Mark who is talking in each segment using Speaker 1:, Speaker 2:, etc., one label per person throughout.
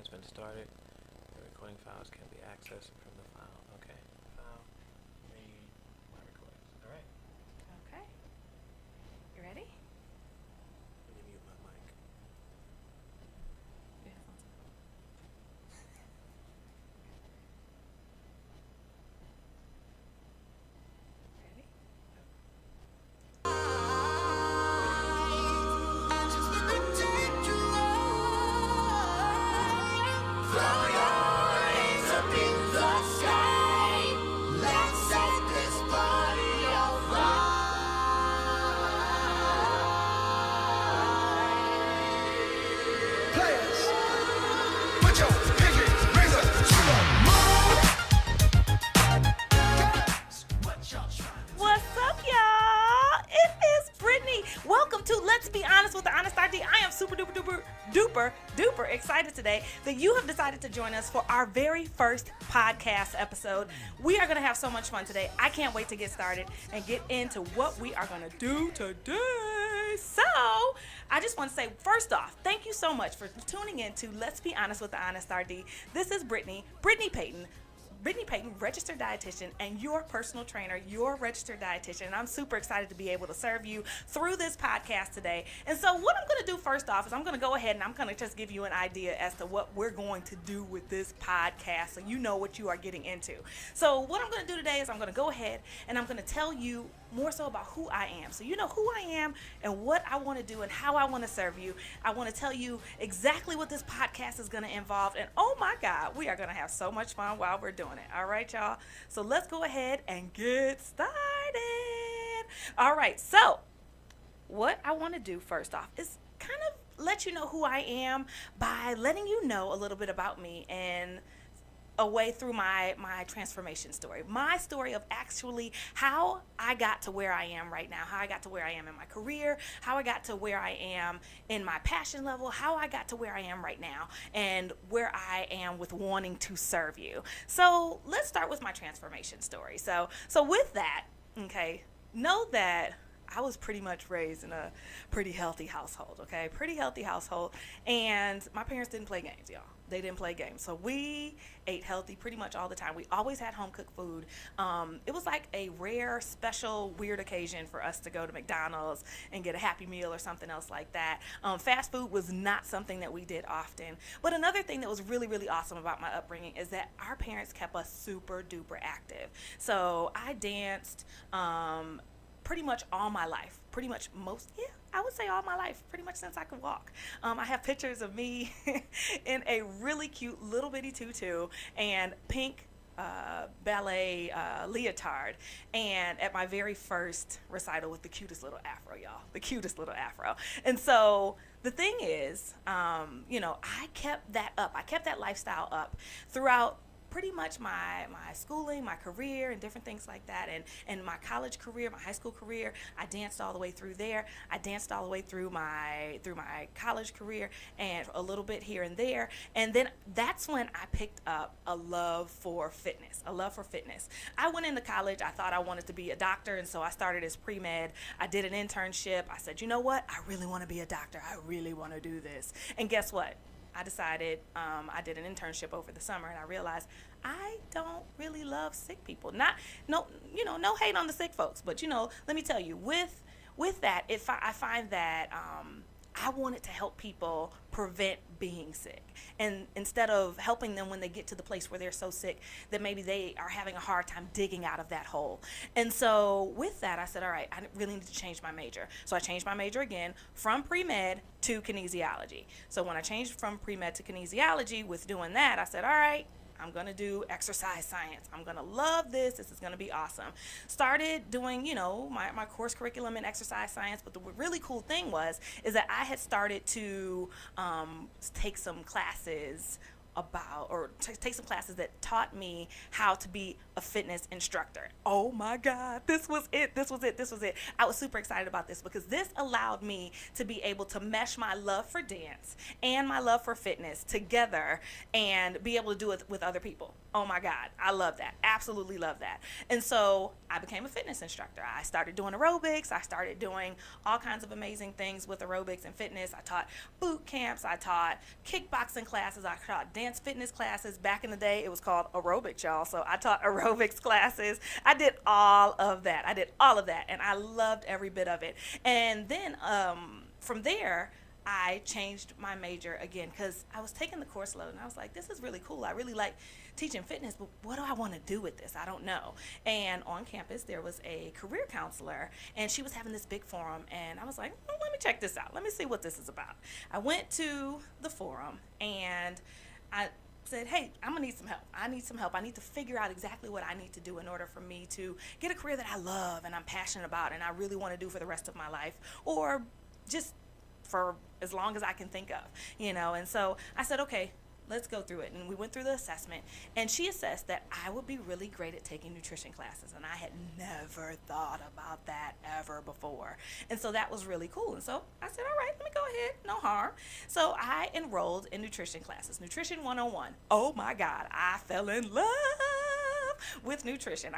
Speaker 1: has been started. The recording files can be accessed from the file. Okay. File. Read my recordings. All right.
Speaker 2: Okay. You ready?
Speaker 1: Let me mute my mic.
Speaker 2: Your headphones on. Ready? What's up, y'all? It is Brittany. Welcome to Let's Be Honest with the Honest RD. I am super duper excited today that you have decided to join us for our very first podcast episode. We are going to have so much fun today. I can't wait to get started and get into what we are going to do today. So, I just want to say, first off, thank you so much for tuning in to Let's Be Honest with the Honest RD. This is Brittany Payton, registered dietitian and your personal trainer, your registered dietitian. And I'm super excited to be able to serve you through this podcast today. And so what I'm going to do first off is I'm going to go ahead and I'm going to just give you an idea as to what we're going to do with this podcast so you know what you are getting into. So what I'm going to do today is I'm going to go ahead and I'm going to tell you more so about who I am. So you know who I am and what I want to do and how I want to serve you. I want to tell you exactly what this podcast is going to involve. And oh my God, we are going to have so much fun while we're doing it. All right, y'all. So let's go ahead and get started. All right. So what I want to do first off is kind of let you know who I am by letting you know a little bit about me and a way through my transformation story. My story of actually how I got to where I am right now, how I got to where I am in my career, how I got to where I am in my passion level, how I got to where I am right now, and where I am with wanting to serve you. So let's start with my transformation story. So with that, okay, know that I was pretty much raised in a pretty healthy household, okay? Pretty healthy household. And my parents didn't play games, y'all. They didn't play games. So we ate healthy pretty much all the time. We always had home-cooked food. It was like a rare, special, weird occasion for us to go to McDonald's and get a Happy Meal or something else like that. Fast food was not something that we did often. But another thing that was really, really awesome about my upbringing is that our parents kept us super duper active. So I danced pretty much all my life, I would say all my life, pretty much since I could walk. I have pictures of me in a really cute little bitty tutu and pink ballet leotard, and at my very first recital with the cutest little afro, y'all, the cutest little afro. And so the thing is, I kept that up. I kept that lifestyle up throughout pretty much my schooling, my career, and different things like that, and my college career, my high school career. I danced all the way through there. I danced all the way through my college career, and a little bit here and there. And then that's when I picked up a love for fitness. I went into college. I thought I wanted to be a doctor, and so I started as pre-med. I did an internship. I said, you know what? I really want to be a doctor. I really want to do this. And guess what? I decided, I did an internship over the summer, and I realized I don't really love sick people. No hate on the sick folks, but let me tell you, with that, I find that I wanted to help people prevent being sick, and instead of helping them when they get to the place where they're so sick that maybe they are having a hard time digging out of that hole. And so with that, I said, all right, I really need to change my major. So I changed my major again from pre-med to kinesiology. So when I changed from pre-med to kinesiology, with doing that, I said, all right, I'm going to do exercise science. I'm going to love this. This is going to be awesome. Started doing, my course curriculum in exercise science. But the really cool thing is that I had started to take some classes about, or take some classes that taught me how to be a fitness instructor. Oh my God, this was it. I was super excited about this because this allowed me to be able to mesh my love for dance and my love for fitness together and be able to do it with other people. Oh my God, I love that. Absolutely love that. And so I became a fitness instructor. I started doing aerobics. I started doing all kinds of amazing things with aerobics and fitness. I taught boot camps. I taught kickboxing classes. I taught dance fitness classes. Back in the day, it was called aerobics, y'all. So I taught aerobics classes. I did all of that. And I loved every bit of it. And then from there, I changed my major again because I was taking the course load and I was like, this is really cool. I really like teaching fitness, but what do I want to do with this? I don't know. And on campus, there was a career counselor and she was having this big forum and I was like, let me check this out. Let me see what this is about. I went to the forum and I said, hey, I'm gonna need some help. I need some help. I need to figure out exactly what I need to do in order for me to get a career that I love and I'm passionate about and I really want to do for the rest of my life, or just for as long as I can think of, And so I said, okay, let's go through it. And we went through the assessment and she assessed that I would be really great at taking nutrition classes. And I had never thought about that ever before. And so that was really cool. And so I said, all right, let me go ahead. No harm. So I enrolled in nutrition classes, Nutrition 101. Oh my God, I fell in love with nutrition.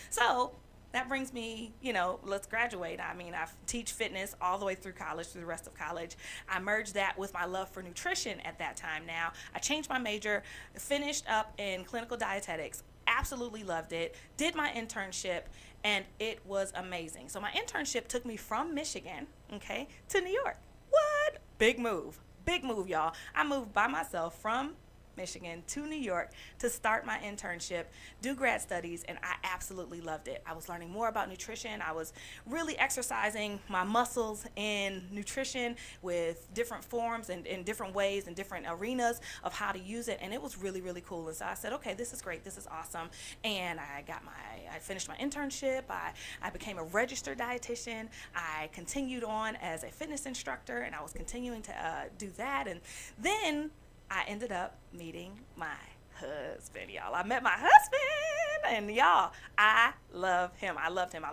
Speaker 2: So that brings me, let's graduate. I mean, I teach fitness all the way through college, through the rest of college. I merged that with my love for nutrition at that time now. I changed my major, finished up in clinical dietetics, absolutely loved it, did my internship, and it was amazing. So my internship took me from Michigan, to New York. What? Big move, y'all. I moved by myself from Michigan to New York to start my internship, do grad studies, and I absolutely loved it. I was learning more about nutrition. I was really exercising my muscles in nutrition with different forms and in different ways and different arenas of how to use it, and it was really, really cool. And so I said, okay, this is great. This is awesome. And I finished my internship. I became a registered dietitian. I continued on as a fitness instructor, and I was continuing to do that. And then I ended up meeting my husband, y'all. I met my husband, and y'all, I love him. I loved him.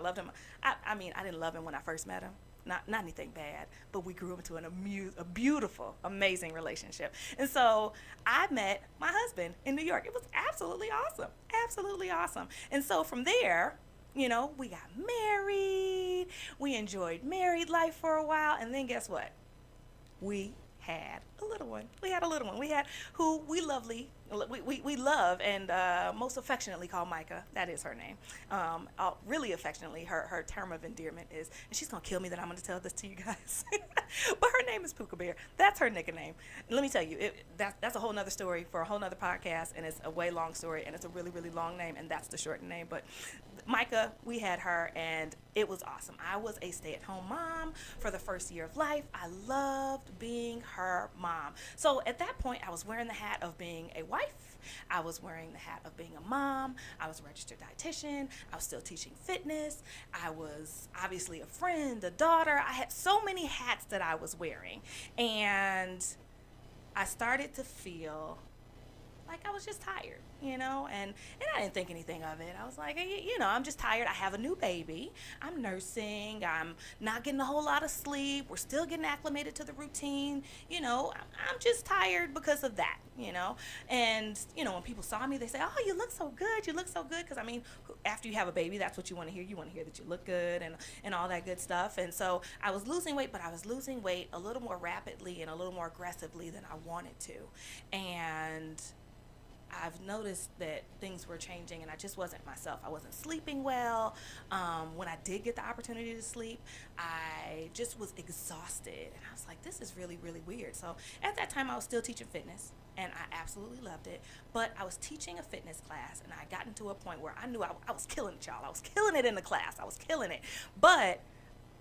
Speaker 2: I mean, I didn't love him when I first met him. Not anything bad, but we grew into a beautiful, amazing relationship. And so I met my husband in New York. It was absolutely awesome. Absolutely awesome. And so from there, we got married. We enjoyed married life for a while. And then guess what? We had a little one. We had who we love and most affectionately call Micah. That is her name. Really affectionately, her term of endearment is, and she's gonna kill me that I'm gonna tell this to you guys, but her name is Puka Bear. That's her nickname. And let me tell you, that's a whole nother story for a whole nother podcast, and it's a way long story, and it's a really, really long name, and that's the short name. But Micah, we had her, and it was awesome. I was a stay-at-home mom for the first year of life. I loved being her mom. So at that point, I was wearing the hat of being a wife. I was wearing the hat of being a mom. I was a registered dietitian. I was still teaching fitness. I was obviously a friend, a daughter. I had so many hats that I was wearing. And I started to feel like I was just tired, and I didn't think anything of it. I was like, I'm just tired. I have a new baby. I'm nursing. I'm not getting a whole lot of sleep. We're still getting acclimated to the routine. I'm just tired because of that, And, when people saw me, they say, oh, you look so good. Because, after you have a baby, that's what you want to hear. You want to hear that you look good and all that good stuff. And so I was losing weight, but I was losing weight a little more rapidly and a little more aggressively than I wanted to. And I've noticed that things were changing and I just wasn't myself. I wasn't sleeping well. When I did get the opportunity to sleep, I just was exhausted. And I was like, this is really, really weird. So at that time, I was still teaching fitness and I absolutely loved it. But I was teaching a fitness class and I got into a point where I knew I was killing it, y'all. I was killing it in the class. I was killing it. But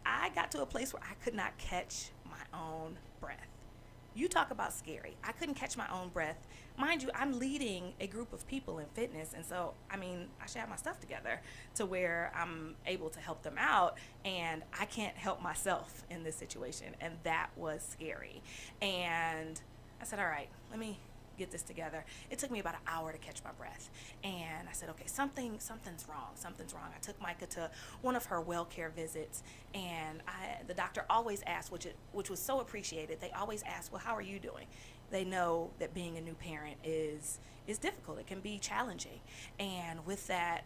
Speaker 2: I got to a place where I could not catch my own breath. You talk about scary. I couldn't catch my own breath. Mind you, I'm leading a group of people in fitness, and so, I should have my stuff together to where I'm able to help them out, and I can't help myself in this situation, and that was scary. And I said, all right, let me get this together. It took me about an hour to catch my breath. And I said, okay, something's wrong. Something's wrong. I took Micah to one of her well care visits, and the doctor always asked, which was so appreciated. They always asked, well, how are you doing? They know that being a new parent is difficult. It can be challenging. And with that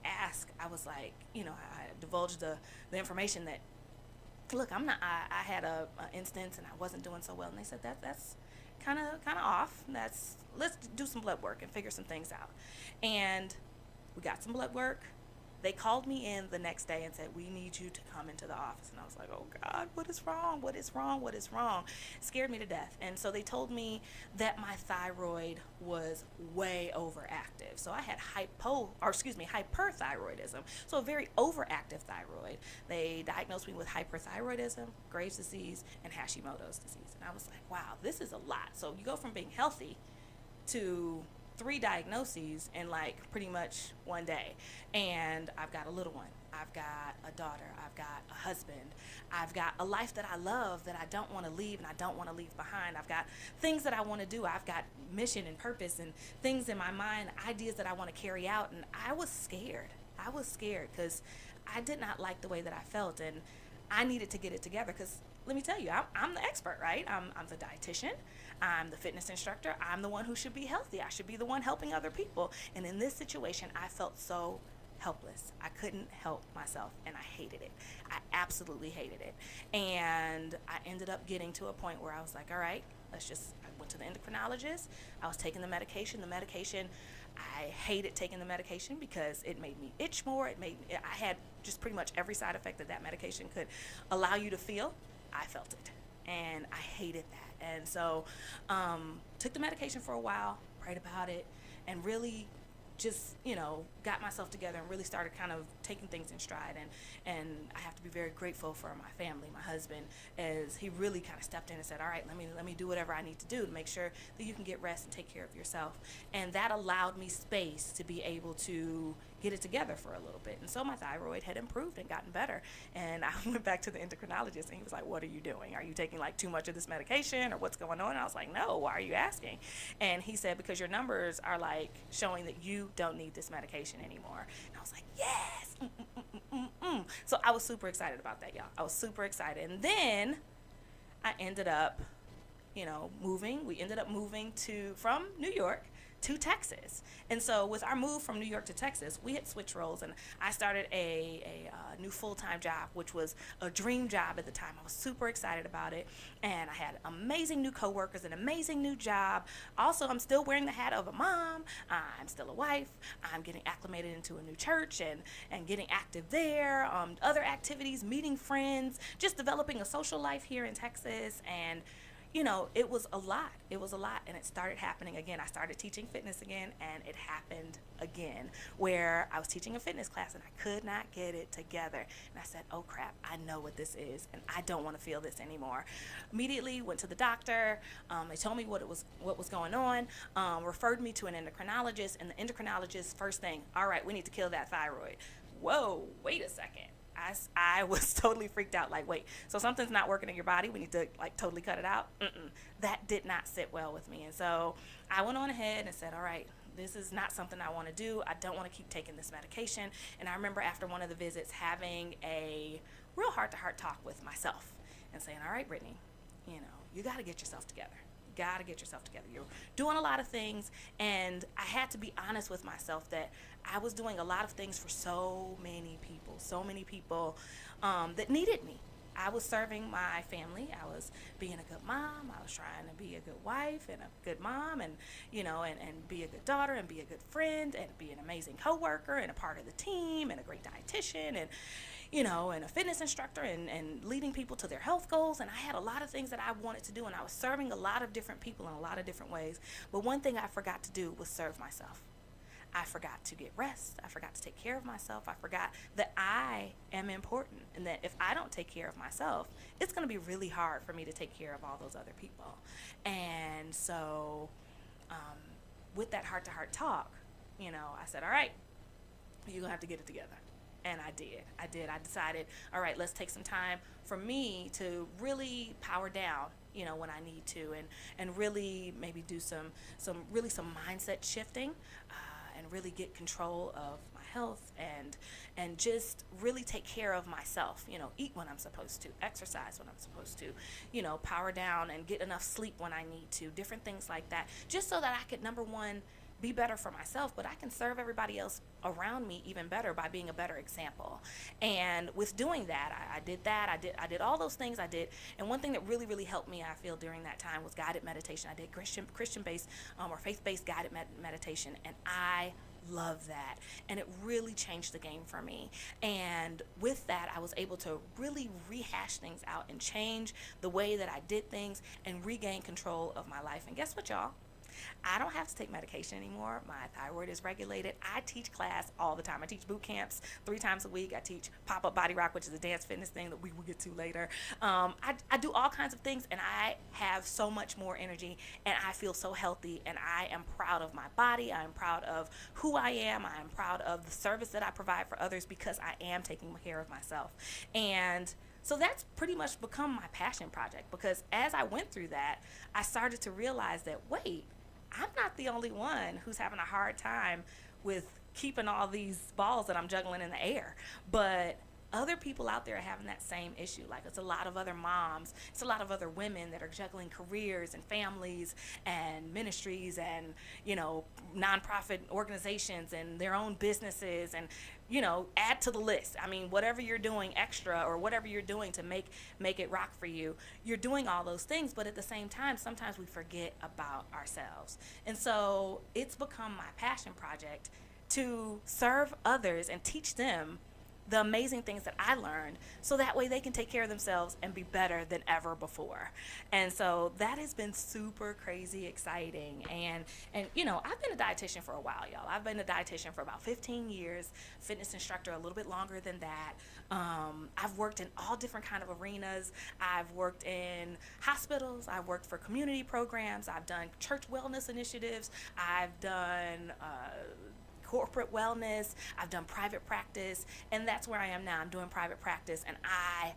Speaker 2: ask, I was like, I divulged the information that, look, I had a instance and I wasn't doing so well. And they said that's kind of off. Let's do some blood work and figure some things out. And we got some blood work. They called me in the next day and said, we need you to come into the office. And I was like, oh God, what is wrong? What is wrong? What is wrong? It scared me to death. And so they told me that my thyroid was way overactive. So I had hyperthyroidism. So a very overactive thyroid. They diagnosed me with hyperthyroidism, Graves' disease, and Hashimoto's disease. And I was like, wow, this is a lot. So you go from being healthy to 3 diagnoses in like pretty much one day. And I've got a little one. I've got a daughter. I've got a husband. I've got a life that I love that I don't want to leave and I don't want to leave behind. I've got things that I want to do. I've got mission and purpose and things in my mind, ideas that I want to carry out. And I was scared. Because I did not like the way that I felt, and I needed to get it together. Because let me tell you, I'm the expert, right? I'm the dietitian. I'm the fitness instructor. I'm the one who should be healthy. I should be the one helping other people. And in this situation, I felt so helpless. I couldn't help myself, and I hated it. I absolutely hated it. And I ended up getting to a point where I was like, all right, I went to the endocrinologist. I was taking the medication. I hated taking the medication because it made me itch more. I had just pretty much every side effect that medication could allow you to feel. I felt it, and I hated that. And so took the medication for a while, prayed about it, and really just, got myself together and really started kind of taking things in stride. And I have to be very grateful for my family, my husband, as he really kind of stepped in and said, all right, let me do whatever I need to do to make sure that you can get rest and take care of yourself. And that allowed me space to be able to get it together for a little bit. And so my thyroid had improved and gotten better. And I went back to the endocrinologist, and he was like, what are you doing? Are you taking like too much of this medication, or what's going on? And I was like, no, why are you asking? And he said, because your numbers are like showing that you don't need this medication anymore. And I was like, yes. So I was super excited about that, y'all. I was super excited. And then I ended up, moving. We ended up moving from New York to Texas. And so with our move from New York to Texas, we had switched roles, and I started a new full-time job, which was a dream job at the time. I was super excited about it, and I had amazing new coworkers, an amazing new job. Also, I'm still wearing the hat of a mom. I'm still a wife. I'm getting acclimated into a new church and getting active there, other activities, meeting friends, just developing a social life here in Texas. And it was a lot. And it started happening again. I started teaching fitness again, and it happened again, where I was teaching a fitness class and I could not get it together. And I said, oh crap, I know what this is, and I don't want to feel this anymore. Immediately went to the doctor. They told me what was going on, referred me to an endocrinologist, and the endocrinologist, first thing, all right, we need to kill that thyroid. Whoa, wait a second. I was totally freaked out, like, wait, so something's not working in your body, we need to like totally cut it out? That did not sit well with me. And so I went on ahead and said, all right, this is not something I want to do. I don't want to keep taking this medication. And I remember after one of the visits having a real heart-to-heart talk with myself and saying, all right, Brittany, you got to get yourself together. You're doing a lot of things, and I had to be honest with myself that I was doing a lot of things for so many people that needed me. I was serving my family. I was being a good mom. I was trying to be a good wife and a good mom, and and be a good daughter and be a good friend and be an amazing coworker and a part of the team and a great dietitian and and a fitness instructor and leading people to their health goals. And I had a lot of things that I wanted to do, and I was serving a lot of different people in a lot of different ways. But one thing I forgot to do was serve myself. I forgot to get rest. I forgot to take care of myself. I forgot that I am important, and that if I don't take care of myself, it's going to be really hard for me to take care of all those other people. And so with that heart-to-heart talk, I said, all right, you're going to have to get it together. And I did. I decided, all right, let's take some time for me to really power down, when I need to, and really maybe do some mindset shifting, and really get control of my health, and just really take care of myself. Eat when I'm supposed to, exercise when I'm supposed to, power down and get enough sleep when I need to, different things like that, just so that I could, number one, be better for myself, but I can serve everybody else around me even better by being a better example. And with doing that, I did that. I did all those things I did. And one thing that really, really helped me, I feel, during that time was guided meditation. I did Christian-based or faith-based guided meditation, and I love that. And it really changed the game for me. And with that, I was able to really rehash things out and change the way that I did things and regain control of my life. And guess what, y'all? I don't have to take medication anymore. My thyroid is regulated. I teach class all the time. I teach boot camps 3 times a week. I teach Pop-Up Body Rock, which is a dance fitness thing that we will get to later. I do all kinds of things, and I have so much more energy, and I feel so healthy, and I am proud of my body. I am proud of who I am. I am proud of the service that I provide for others because I am taking care of myself. And so that's pretty much become my passion project, because as I went through that, I started to realize that, wait, I'm not the only one who's having a hard time with keeping all these balls that I'm juggling in the air. But other people out there are having that same issue. Like, it's a lot of other moms, it's a lot of other women that are juggling careers and families and ministries and, nonprofit organizations and their own businesses, and, add to the list. I mean, whatever you're doing extra or whatever you're doing to make it rock for you, you're doing all those things. But at the same time, sometimes we forget about ourselves. And so it's become my passion project to serve others and teach them the amazing things that I learned, so that way they can take care of themselves and be better than ever before. And so that has been super crazy exciting. And I've been a dietitian for a while, y'all. I've been a dietitian for about 15 years, fitness instructor a little bit longer than that. I've worked in all different kind of arenas. I've worked in hospitals. I've worked for community programs. I've done church wellness initiatives. I've done corporate wellness. I've done private practice, and that's where I am now. I'm doing private practice, and I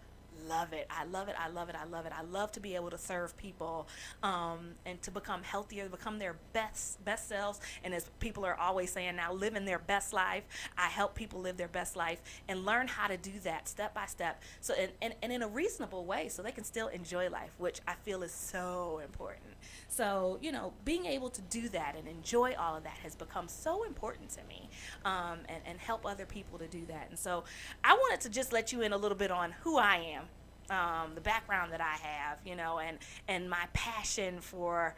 Speaker 2: love it. I love it. I love it. I love it. I love to be able to serve people, and to become healthier, become their best selves. And as people are always saying now, living their best life. I help people live their best life and learn how to do that step by step. So and in a reasonable way, so they can still enjoy life, which I feel is so important. So, being able to do that and enjoy all of that has become so important to me, and help other people to do that. And so I wanted to just let you in a little bit on who I am, the background that I have, and my passion for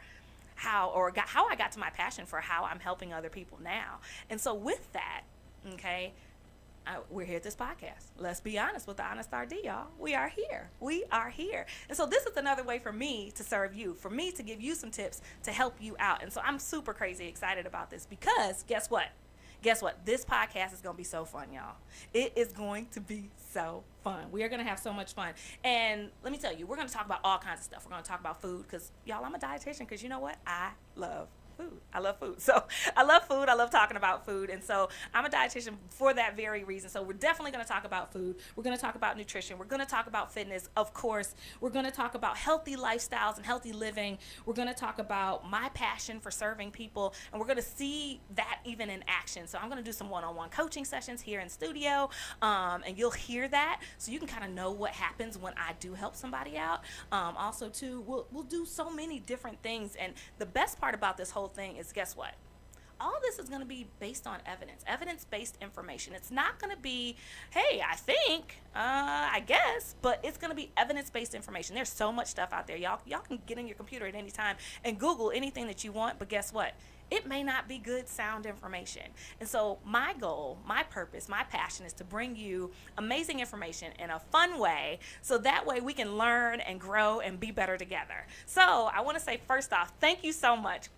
Speaker 2: how I got to my passion for how I'm helping other people now. And so with that, okay, we're here at this podcast. Let's be honest with the Honest RD, y'all. We are here. And so this is another way for me to serve you, for me to give you some tips to help you out. And so I'm super crazy excited about this, because guess what? This podcast is going to be so fun, y'all. It is going to be so fun. We are going to have so much fun. And let me tell you, we're going to talk about all kinds of stuff. We're going to talk about food, because, y'all, I'm a dietitian, because you know what? I love food. I love food. So I love food. I love talking about food. And so I'm a dietitian for that very reason. So we're definitely going to talk about food. We're going to talk about nutrition. We're going to talk about fitness, of course. We're going to talk about healthy lifestyles and healthy living. We're going to talk about my passion for serving people. And we're going to see that even in action. So I'm going to do some one-on-one coaching sessions here in studio. And you'll hear that, so you can kind of know what happens when I do help somebody out. Also, too, we'll do so many different things. And the best part about this whole thing is, guess what? All this is going to be based on evidence-based information. It's not going to be, hey, I think, I guess, but it's going to be evidence-based information. There's so much stuff out there. Y'all can get in your computer at any time and Google anything that you want, but guess what? It may not be good, sound information. And so my goal, my purpose, my passion is to bring you amazing information in a fun way, so that way we can learn and grow and be better together. So I want to say, first off, thank you so much.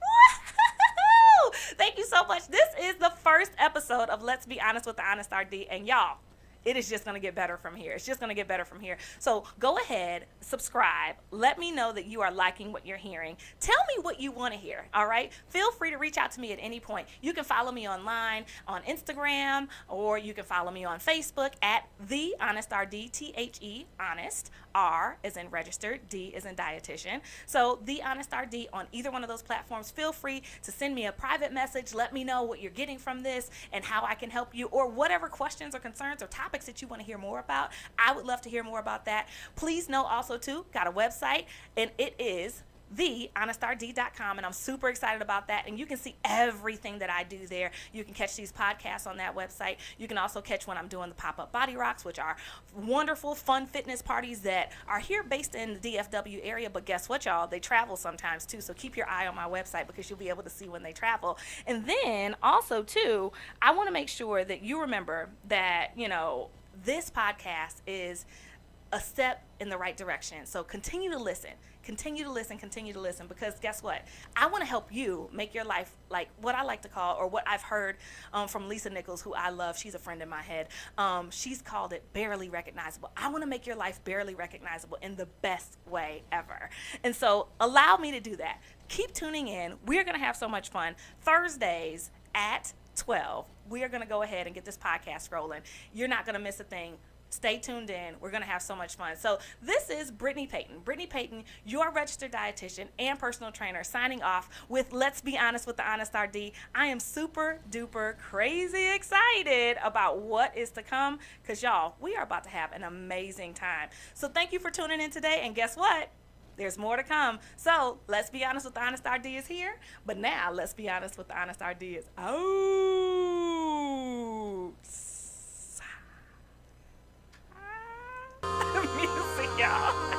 Speaker 2: Thank you so much. This is the first episode of Let's Be Honest with the Honest RD. And y'all, it is just going to get better from here. It's just going to get better from here. So go ahead, subscribe. Let me know that you are liking what you're hearing. Tell me what you want to hear, all right? Feel free to reach out to me at any point. You can follow me online on Instagram, or you can follow me on Facebook at The Honest RD, THE, Honest. R is in registered, D is in dietitian. So The Honest RD on either one of those platforms. Feel free to send me a private message. Let me know what you're getting from this and how I can help you, or whatever questions or concerns or topics that you want to hear more about. I would love to hear more about that. Please know also too, got a website, and it is thehonestRD.com, and I'm super excited about that. And you can see everything that I do there. You can catch these podcasts on that website. You can also catch when I'm doing the pop-up body rocks, which are wonderful, fun fitness parties that are here based in the DFW area. But guess what, y'all? They travel sometimes too. So keep your eye on my website, because you'll be able to see when they travel. And then also too, I want to make sure that you remember that, this podcast is a step in the right direction. So continue to listen, because guess what? I want to help you make your life like what I like to call, or what I've heard from Lisa Nichols, who I love. She's a friend in my head. She's called it barely recognizable. I want to make your life barely recognizable in the best way ever. And so allow me to do that. Keep tuning in. We're going to have so much fun. Thursdays at 12, we are going to go ahead and get this podcast rolling. You're not going to miss a thing. Stay tuned in. We're going to have so much fun. So this is Brittany Payton. Brittany Payton, your registered dietitian and personal trainer, signing off with Let's Be Honest with the Honest RD. I am super duper crazy excited about what is to come, because y'all, we are about to have an amazing time. So thank you for tuning in today. And guess what? There's more to come. So Let's Be Honest with the Honest RD is here. But now Let's Be Honest with the Honest RD is out. Music, y'all.